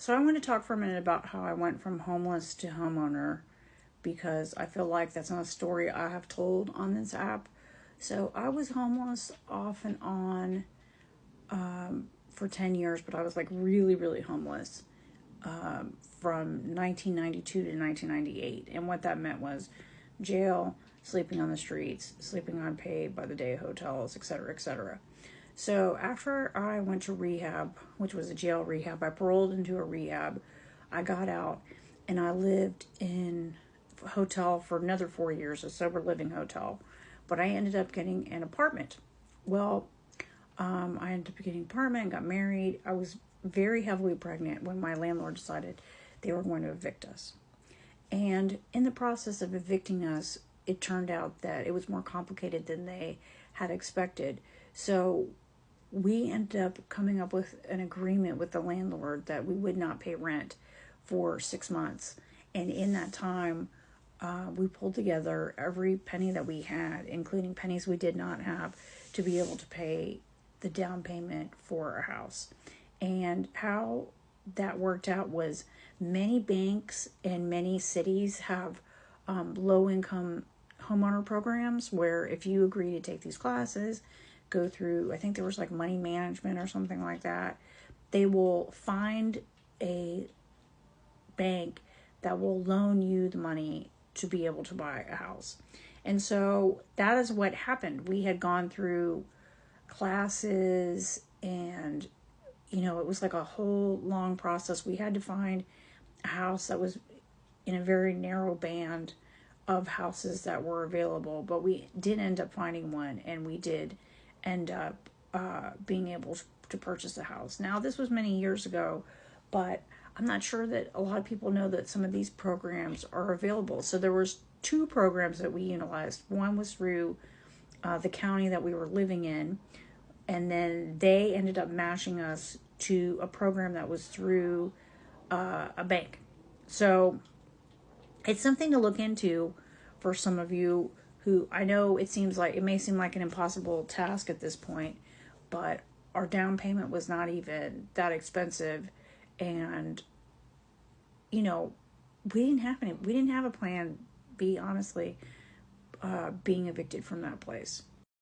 So I want to talk for a minute about how I went from homeless to homeowner because I feel like that's not a story I have told on this app. So I was homeless off and on for 10 years, but I was like really, really homeless from 1992 to 1998. And what that meant was jail, sleeping on the streets, sleeping unpaid by the day hotels, etc., etc. So after I went to rehab, which was a jail rehab, I paroled into a rehab. I got out and I lived in a hotel for another 4 years, a sober living hotel. But I ended up getting an apartment. Well, I ended up getting an apartment, got married. I was very heavily pregnant when my landlord decided they were going to evict us. And in the process of evicting us, it turned out that it was more complicated than they had expected. So we ended up coming up with an agreement with the landlord that we would not pay rent for 6 months. And in that time, we pulled together every penny that we had, including pennies we did not have, to be able to pay the down payment for our house. And how that worked out was many banks and many cities have low income homeowner programs where if you agree to take these classes, go through, I think there was like money management or something like that, they will find a bank that will loan you the money to be able to buy a house. And so that is what happened. We had gone through classes and it was like a whole long process. We had to find a house that was in a very narrow band of houses that were available, but we did end up finding one, and we did end up being able to purchase a house. Now, this was many years ago, but I'm not sure that a lot of people know that some of these programs are available. So there was two programs that we utilized. One was through the county that we were living in, and then they ended up matching us to a program that was through a bank. So it's something to look into for some of you who, I know it may seem like an impossible task at this point, but our down payment was not even that expensive. And, we didn't have a plan B, honestly, being evicted from that place.